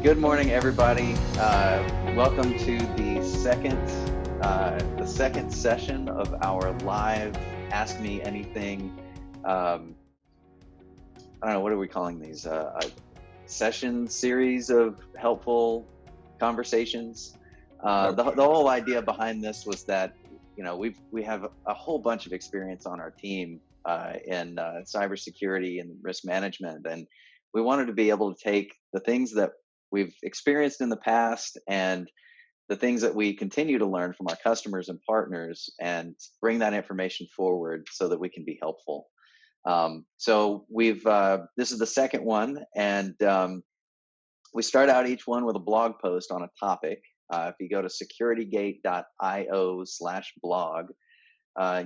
Good morning, everybody. Welcome to the second session of our live Ask Me Anything. I don't know, what are we calling these? A session series of helpful conversations. The whole idea behind this was that we have a whole bunch of experience on our team in cybersecurity and risk management, and we wanted to be able to take the things that we've experienced in the past and the things that we continue to learn from our customers and partners and bring that information forward so that we can be helpful. So this is the second one, and we start out each one with a blog post on a topic. If you go to securitygate.io/blog,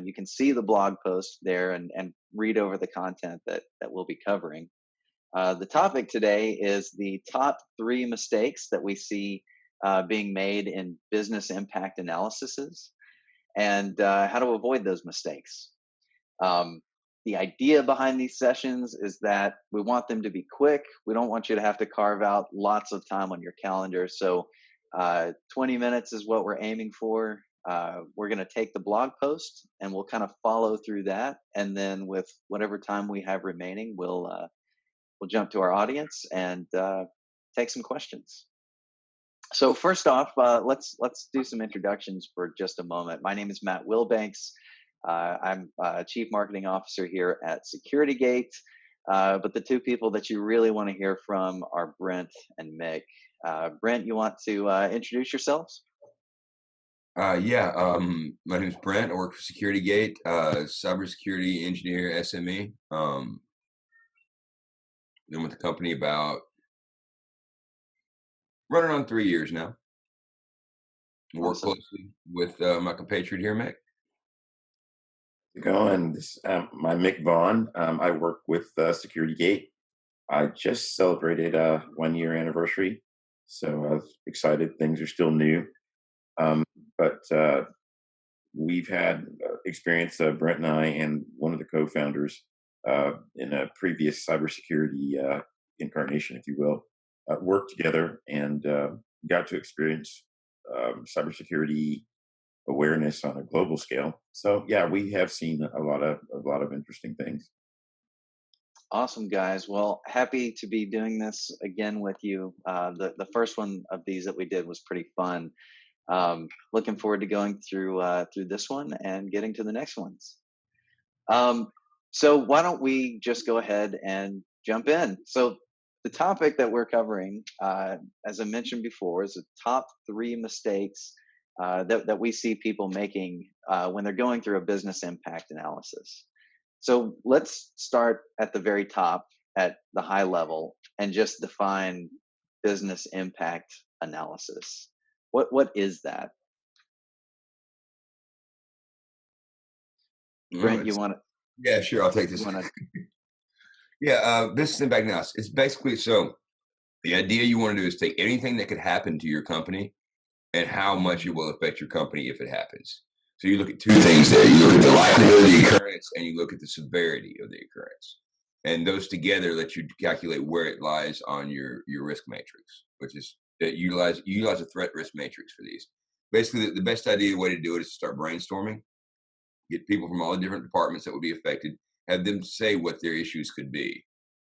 you can see the blog post there and read over the content that we'll be covering. The topic today is the top 3 mistakes that we see being made in business impact analyses, and how to avoid those mistakes. The idea behind these sessions is that we want them to be quick. We don't want you to have to carve out lots of time on your calendar. So 20 minutes is what we're aiming for. We're going to take the blog post and we'll kind of follow through that. And then with whatever time we have remaining, we'll jump to our audience and take some questions. So first off, let's do some introductions for just a moment. My name is Matt Wilbanks. I'm Chief Marketing Officer here at SecurityGate, but the 2 people that you really want to hear from are Brent and Mick. Brent, you want to introduce yourselves? My name is Brent. I work for SecurityGate, cybersecurity engineer, SME. Been with the company about running on 3 years now. Work Awesome. closely with my compatriot here, Mick. Going. I'm Mick Vaughn. I work with SecurityGate. I just celebrated a 1-year anniversary, so I was excited. Things are still new, but we've had experience. Brent and I, and one of the co-founders, in a previous cybersecurity incarnation, if you will, worked together and got to experience cybersecurity awareness on a global scale. So yeah, we have seen a lot of interesting things. Awesome, guys. Well, happy to be doing this again with you. The first one of these that we did was pretty fun. Looking forward to going through this one and getting to the next ones. So why don't we just go ahead and jump in? So the topic that we're covering, as I mentioned before, is the top 3 mistakes that we see people making when they're going through a business impact analysis. So let's start at the very top, at the high level, and just define business impact analysis. What is that? Brent, you want to? Yeah, sure. I'll take this. You want to? Business impact analysis. It's basically the idea you want to do is take anything that could happen to your company and how much it will affect your company if it happens. So you look at 2 things there. You look at the likelihood of the occurrence and you look at the severity of the occurrence. And those together let you calculate where it lies on your risk matrix, which is that you utilize a threat risk matrix for these. Basically, the best way to do it is to start brainstorming, get people from all the different departments that would be affected, have them say what their issues could be,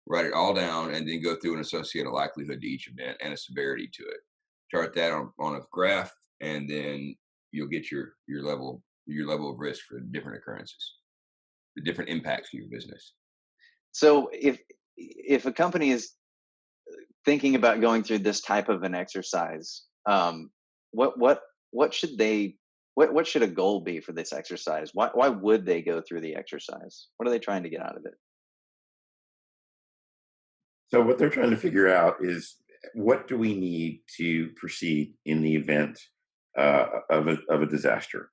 write it all down, and then go through and associate a likelihood to each event and a severity to it. Chart that on a graph, and then you'll get your level of risk for different occurrences, the different impacts to your business. So if a company is thinking about going through this type of an exercise, what should what should a goal be for this exercise? Why would they go through the exercise? What are they trying to get out of it? So what they're trying to figure out is, what do we need to proceed in the event of a disaster?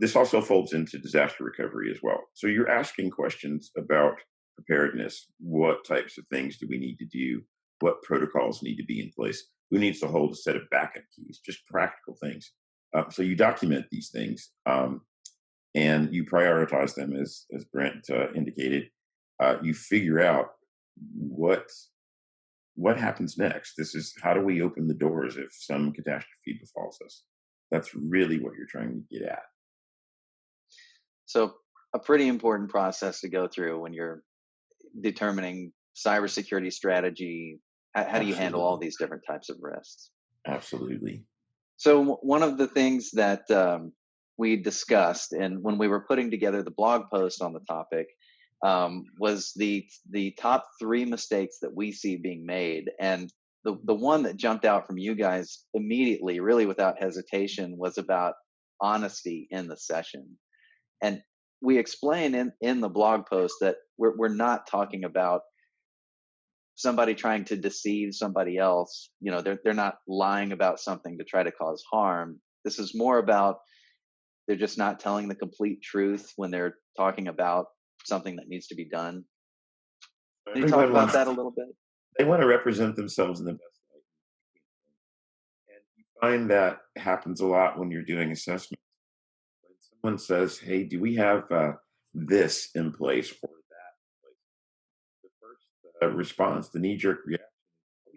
This also folds into disaster recovery as well. So you're asking questions about preparedness. What types of things do we need to do? What protocols need to be in place? Who needs to hold a set of backup keys? Just practical things. So you document these things, and you prioritize them, as Brent indicated. You figure out what what happens next? This is how do we open the doors if some catastrophe befalls us? That's really what you're trying to get at. So a pretty important process to go through when you're determining cybersecurity strategy. How do you handle all Absolutely. these different types of risks? Absolutely. So one of the things that we discussed, and when we were putting together the blog post on the topic, was the top three mistakes that we see being made, and the one that jumped out from you guys immediately, really without hesitation, was about honesty in the session. And we explain in the blog post that we're not talking about somebody trying to deceive somebody else. You know, they're not lying about something to try to cause harm. This is more about they're just not telling the complete truth when they're talking about something that needs to be done. Can you talk Everyone about wants that a to, little bit? they want to represent themselves in the best light. And you find that happens a lot when you're doing assessment. When someone says, "Hey, do we have this in place or that in place?" The first response, the knee jerk reaction,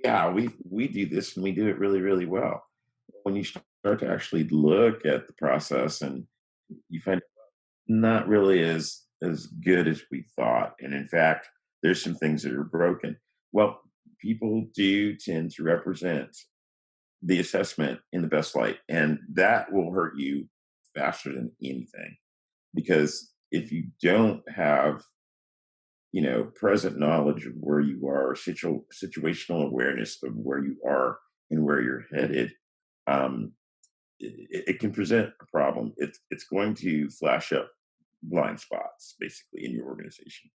yeah, we do this and we do it really, really well. When you start to actually look at the process and you find it not really as good as we thought, and in fact, there's some things that are broken. Well, people do tend to represent the assessment in the best light, and that will hurt you faster than anything because if you don't have present knowledge of where you are, situational awareness of where you are and where you're headed, um, it can present a problem. It's going to flash up blind spots basically in your organization.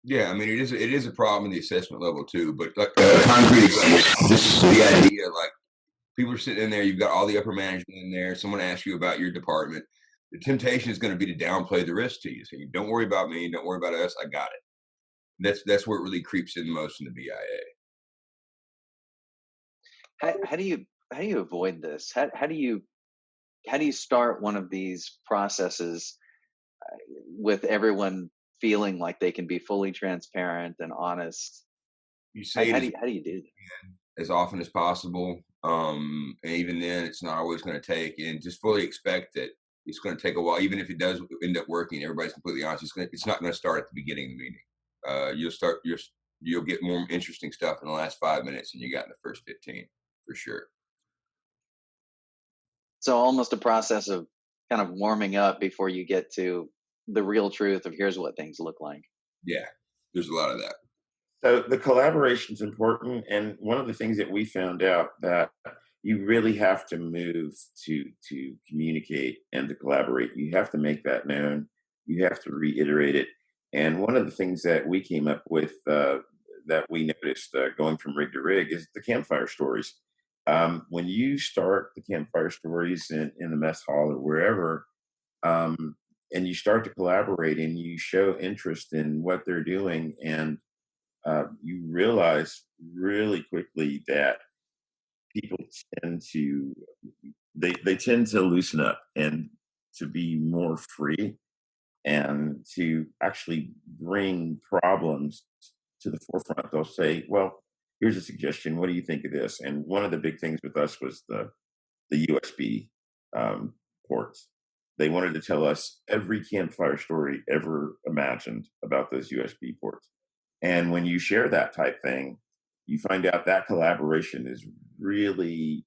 Yeah, I mean, it is a problem in the assessment level too. But like concrete example, just the idea, like people are sitting in there, you've got all the upper management in there. Someone asks you about your department. The temptation is going to be to downplay the risk to you. So you don't worry about me, don't worry about us. I got it. That's where it really creeps in the most in the BIA. How do you avoid this? How do you start one of these processes with everyone feeling like they can be fully transparent and honest? You say it How do you do that? as often as possible. And even then, it's not always going to take. And just fully expect that it's going to take a while. Even if it does end up working, everybody's completely honest. It's not going to start at the beginning of the meeting. You'll get more interesting stuff in the last 5 minutes than you got in the first 15, for sure. So almost a process of kind of warming up before you get to the real truth of here's what things look like. Yeah, there's a lot of that. So the collaboration is important, and one of the things that we found out that you really have to move to communicate and to collaborate. You have to make that known. You have to reiterate it. And one of the things that we came up with that we noticed going from rig to rig is the campfire stories. When you start the campfire stories in the mess hall or wherever, um, and you start to collaborate and you show interest in what they're doing and you realize really quickly that people tend to they tend to loosen up and to be more free and to actually bring problems to the forefront. They'll say, "Well, here's a suggestion. What do you think of this?" And one of the big things with us was the USB um, ports. They wanted to tell us every campfire story ever imagined about those USB ports. And when you share that type thing, you find out that collaboration is really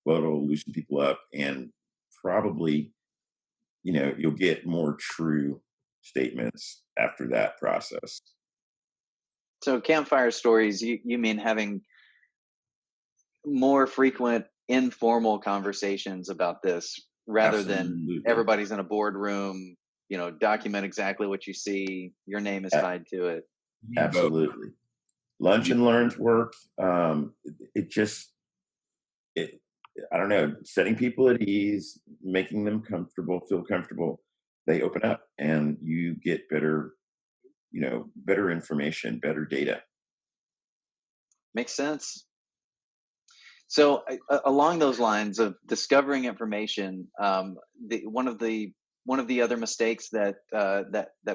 what'll loosen people up and probably, you'll get more true statements after that process. So campfire stories, you mean having more frequent informal conversations about this rather than Absolutely. everybody's in a boardroom, document exactly what you see, your name is A- tied to it. You need both. Absolutely. Lunch You and learns work. It just, it, I don't know, setting people at ease, making them comfortable, feel comfortable. They open up and you get better, better information, better data. Makes sense. So along those lines of discovering information, one of the other mistakes that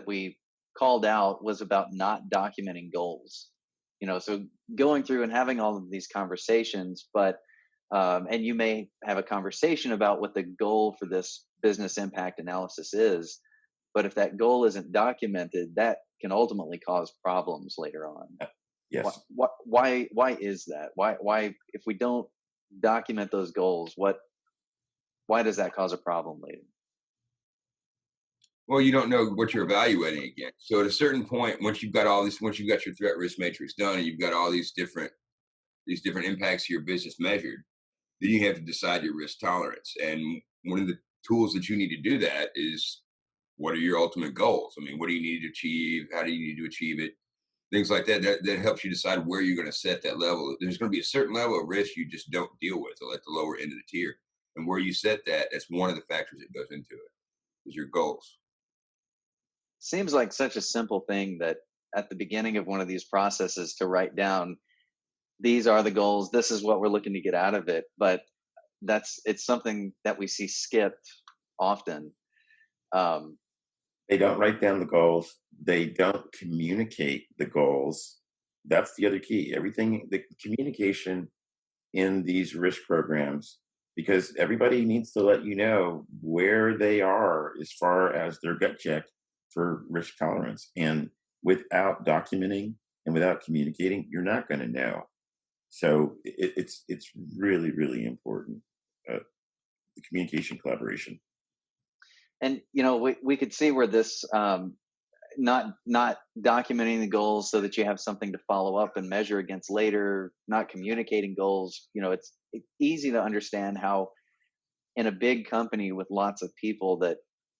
we called out was about not documenting goals. So going through and having all of these conversations, but and you may have a conversation about what the goal for this business impact analysis is, but if that goal isn't documented, that can ultimately cause problems later on. Why, Yes. why is that? Why, if we don't document those goals, why does that cause a problem later? Well, you don't know what you're evaluating against. So at a certain point, once you've got your threat risk matrix done, and you've got all these different impacts to your business measured, then you have to decide your risk tolerance. And one of the tools that you need to do that is, what are your ultimate goals? I mean, what do you need to achieve? How do you need to achieve it? Things like that. That helps you decide where you're going to set that level. There's going to be a certain level of risk you just don't deal with, or at the lower end of the tier. And where you set that, that's one of the factors that goes into it, is your goals. Seems like such a simple thing that at the beginning of one of these processes to write down, these are the goals, this is what we're looking to get out of it. But it's something that we see skipped often. Um, They don't write down the goals. They don't communicate the goals. That's the other key. Everything, the communication in these risk programs, because everybody needs to let you know where they are as far as their gut check for risk tolerance. And without documenting and without communicating, you're not going to know. So it's really really important. The communication collaboration. and we could see where this not documenting the goals so that you have something to follow up and measure against later, not communicating goals. It's easy to understand how in a big company with lots of people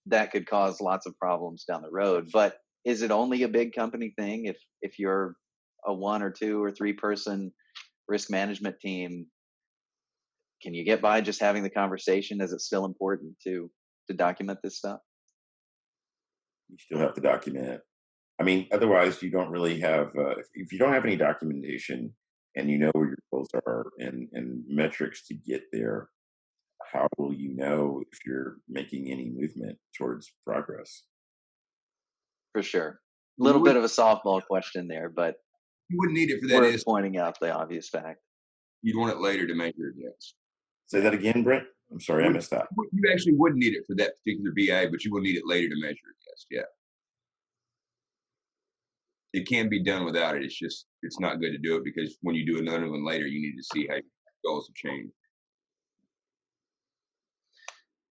that could cause lots of problems down the road. But is it only a big company thing? If you're a one or two or three person risk management team, can you get by just having the conversation? Is it still important to document this stuff? You still have to document it. I mean, otherwise, you don't really have. If you don't have any documentation and you know where your goals are and metrics to get there, how will you know if you're making any movement towards progress? For sure. You Little would bit of a softball question there, but you wouldn't need it for that worth instant. pointing out the obvious fact. You'd want it later to measure against. Say that again, Brent. I'm sorry, I You missed that. you actually would need it for that particular BA, but you will need it later to measure against. Yeah, it can be done without it. It's not good to do it, because when you do another one later, you need to see how your goals have changed.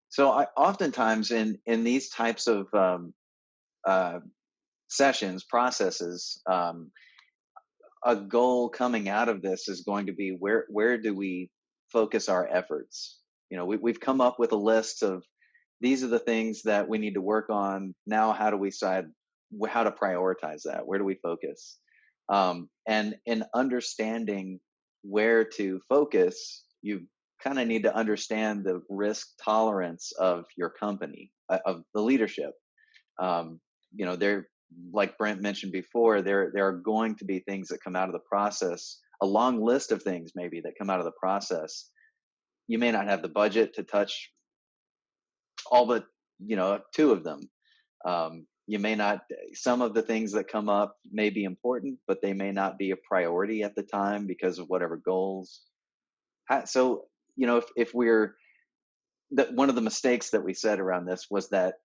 So I oftentimes in these types of uh, sessions processes, a goal coming out of this is going to be where do we focus our efforts. We've come up with a list of these are the things that we need to work on. Now how do we decide how to prioritize that? Where do we focus? And in understanding where to focus, you kind of need to understand the risk tolerance of your company, of the leadership. There, like Brent mentioned before, there are going to be things that come out of the process, a long list of things maybe that come out of the process. You may not have the budget to touch all but two of them. You may not, some of the things that come up may be important, but they may not be a priority at the time because of whatever goals. So if we're that, one of the mistakes that we said around this was that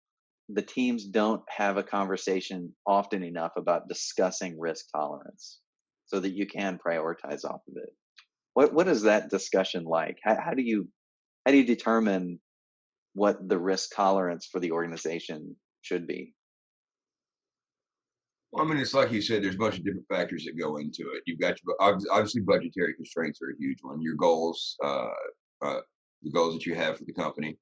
the teams don't have a conversation often enough about discussing risk tolerance so that you can prioritize off of it. What is that discussion like? How do you determine what the risk tolerance for the organization should be? Well, I mean, it's like you said, there's a bunch of different factors that go into it. You've got obviously budgetary constraints are a huge one. Your goals, the goals that you have for the company,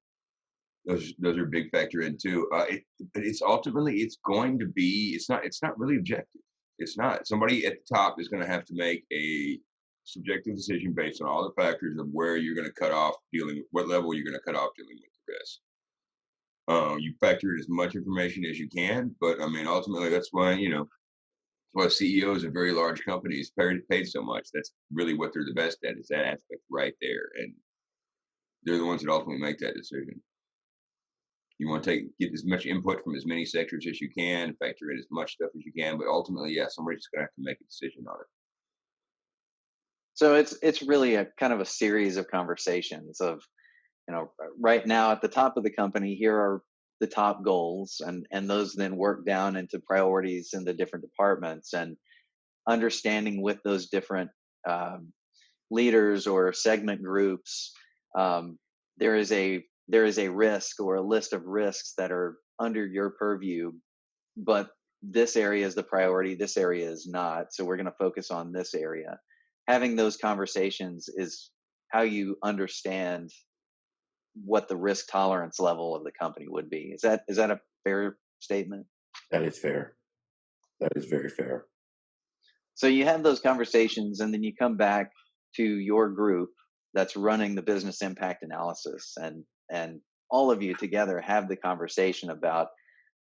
those are a big factor in too. But it's ultimately it's going to be it's not really objective. It's not. Somebody at the top is going to have to make a subjective decision based on all the factors of where you're going to cut off dealing, what level you're going to cut off dealing with the risk. You factor in as much information as you can, but I mean, ultimately, that's why CEOs of very large companies paid so much. That's really what they're the best at, is that aspect right there, and they're the ones that ultimately make that decision. You want to get as much input from as many sectors as you can, factor in as much stuff as you can, but ultimately, yeah, somebody's going to have to make a decision on it. So it's really a kind of a series of conversations of, right now at the top of the company, here are the top goals, and those then work down into priorities in the different departments, and understanding with those different um, leaders or segment groups, um, there is a risk or a list of risks that are under your purview, but this area is the priority, this area is not, so we're going to focus on this area. Having those conversations is how you understand what the risk tolerance level of the company would be. Is that a fair statement? That is fair. That is very fair. So you have those conversations, and then you come back to your group that's running the business impact analysis, and all of you together have the conversation about,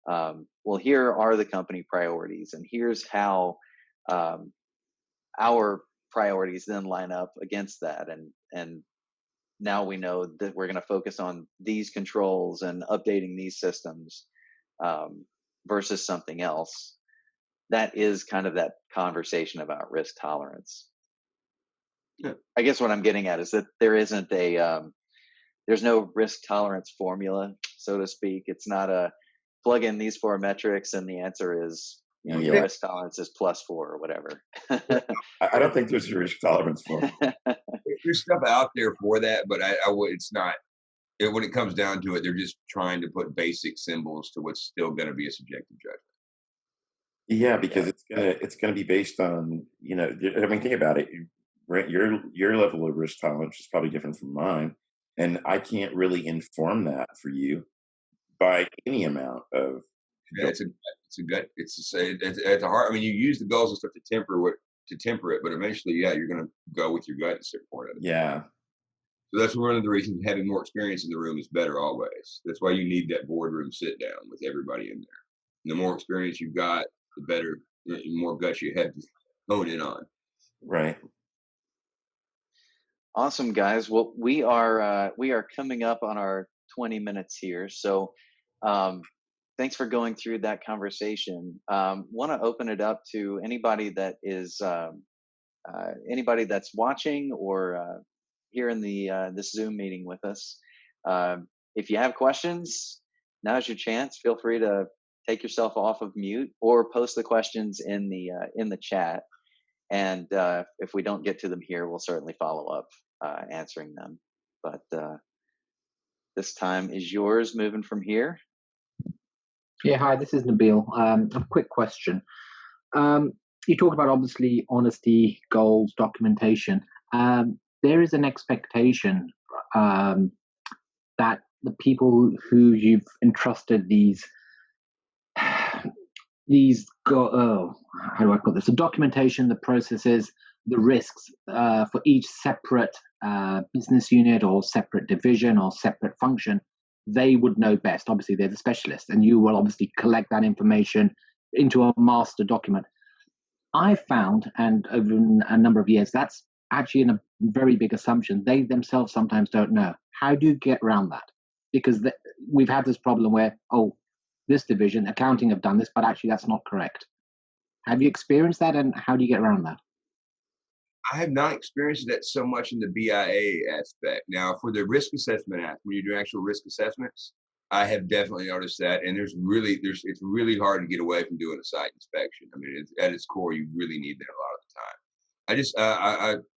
well, here are the company priorities, and here's how um, our priorities then line up against that, and now we know that we're going to focus on these controls and updating these systems, um, versus something else. That is kind of that conversation about risk tolerance. Yeah. I guess what I'm getting at is that there's no risk tolerance formula, so to speak. It's not a plug in these four metrics and the answer is, your Yeah, risk tolerance is +4 or whatever. I don't think there's a risk tolerance for it. There's stuff out there for that, but I would. It's not. When it comes down to it, they're just trying to put basic symbols to what's still going to be a subjective judgment. Yeah, Yeah. because it's gonna be based on, I mean, think about it. Right, your level of risk tolerance is probably different from mine, and I can't really inform that for you by any amount of Yeah, it's a gut. It's to say at the heart. I mean, you use the goals and stuff to temper it, but eventually, yeah, you're going to go with your gut at a certain point of it. yeah, So that's one of the reasons having more experience in the room is better always. That's why you need that boardroom sit down with everybody in there. And the more experience you've got, the better, the more guts you have to hone in on. right. Awesome, guys. Well, we are coming up on our 20 minutes here, so um, thanks for going through that conversation. Want to open it up to anybody that is anybody that's watching or here in the this Zoom meeting with us. If you have questions, now's your chance. Feel free to take yourself off of mute or post the questions in the chat. And if we don't get to them here, we'll certainly follow up answering them. But this time is yours. Moving from here. Yeah, hi, this is Nabil. A quick question. You talked about obviously honesty, goals, documentation. There is an expectation that the people who you've entrusted how do I put this? The documentation, the processes, the risks for each separate business unit or separate division or separate function, they would know best. Obviously, they're the specialists, and you will obviously collect that information into a master document. I found, and over a number of years, that's actually a very big assumption. They themselves sometimes don't know. How do you get around that? Because we've had this problem where, this division, accounting have done this, but actually that's not correct. Have you experienced that, and how do you get around that? I have not experienced that so much in the BIA aspect. Now, for the risk assessment act, when you do actual risk assessments, I have definitely noticed that, and it's really hard to get away from doing a site inspection. I mean, at its core, you really need that a lot of the time.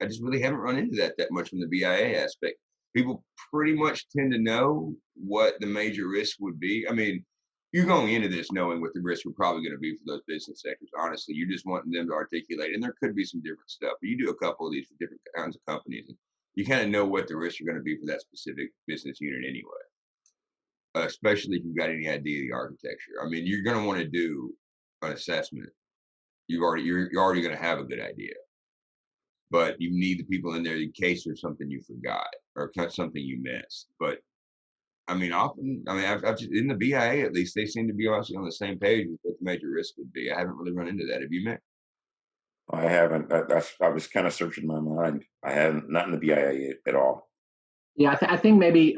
I just really haven't run into that much from the BIA aspect. People pretty much tend to know what the major risk would be. I mean, you're going into this knowing what the risks are probably going to be for those business sectors. Honestly, you're just wanting them to articulate, and there could be some different stuff. But you do a couple of these for different kinds of companies, and you kind of know what the risks are going to be for that specific business unit anyway. Especially if you've got any idea of the architecture. I mean, you're going to want to do an assessment. You're already going to have a good idea, but you need the people in there in case there's something you forgot or something you missed. But I mean, often, I've just, in the BIA at least, they seem to be also on the same page with what the major risk would be. I haven't really run into that. Have you, Mick? I haven't. I was kind of searching my mind. I haven't, not in the BIA at all. Yeah, I think maybe,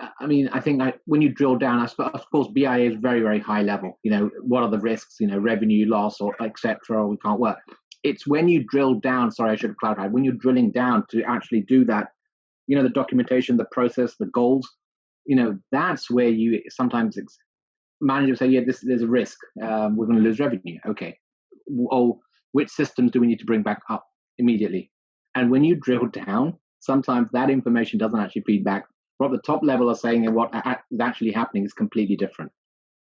when you drill down, of course, BIA is very, very high level. What are the risks, revenue loss or et cetera, or we can't work. It's when you drill down, sorry, I should have clarified, when you're drilling down to actually do that, the documentation, the process, the goals, that's where you sometimes managers say, yeah, there's a risk. We're going to lose revenue. Okay. Oh, which systems do we need to bring back up immediately? And when you drill down, sometimes that information doesn't actually feed back. What the top level are saying and what is actually happening is completely different.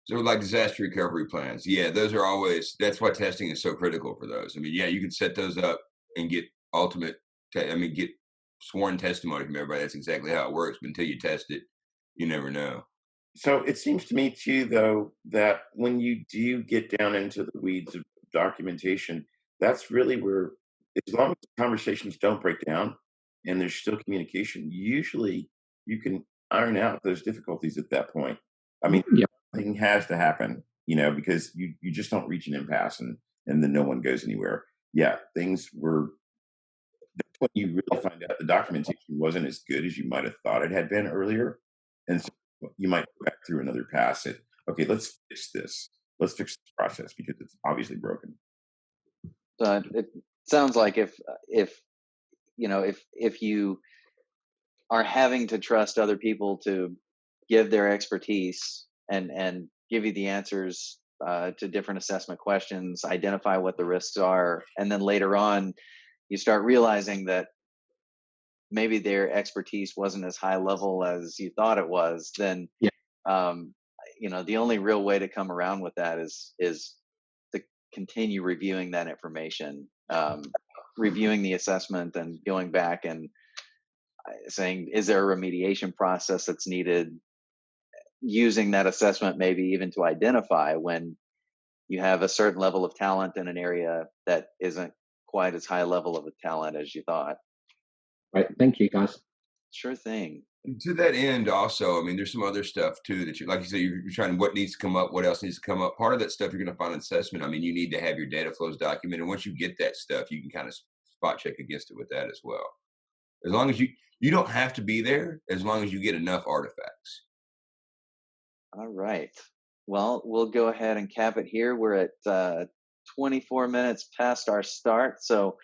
So like disaster recovery plans, yeah, those are always, that's why testing is so critical for those. I mean, yeah, you can set those up and get get sworn testimony from everybody. That's exactly how it works. But until you test it, you never know. So it seems to me too, though, that when you do get down into the weeds of documentation, that's really where, as long as the conversations don't break down and there's still communication, usually you can iron out those difficulties at that point. I mean, Yeah. something has to happen, because you just don't reach an impasse and then no one goes anywhere. Yeah, things were. That's when you really find out the documentation wasn't as good as you might have thought it had been earlier, and so you might go back through another pass. Okay, let's fix this. Let's fix this process because it's obviously broken. So it sounds like if you are having to trust other people to give their expertise and give you the answers to different assessment questions, identify what the risks are, and then later on you start realizing that maybe their expertise wasn't as high level as you thought it was, then Yeah. The only real way to come around with that is to continue reviewing that information, reviewing the assessment and going back and saying, is there a remediation process that's needed? Using that assessment maybe even to identify when you have a certain level of talent in an area that isn't quite as high level of a talent as you thought. Right. Thank you, guys. Sure thing. And to that end, also, I mean, there's some other stuff too that like you said, you're trying what needs to come up, what else needs to come up. Part of that stuff you're going to find in assessment. I mean, you need to have your data flows documented. Once you get that stuff, you can kind of spot check against it with that as well. As long as you don't have to be there, as long as you get enough artifacts. All right. Well, we'll go ahead and cap it here. We're at 24 minutes past our start, so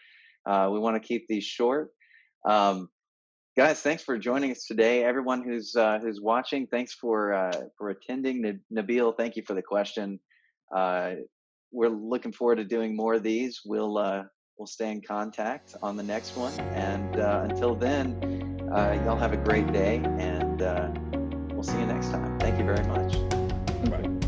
we want to keep these short. Guys, thanks for joining us today. Everyone who's watching, thanks for attending. Nabil, thank you for the question. We're looking forward to doing more of these. We'll stay in contact on the next one, and until then, y'all have a great day, and we'll see you next time. Thank you very much. Right.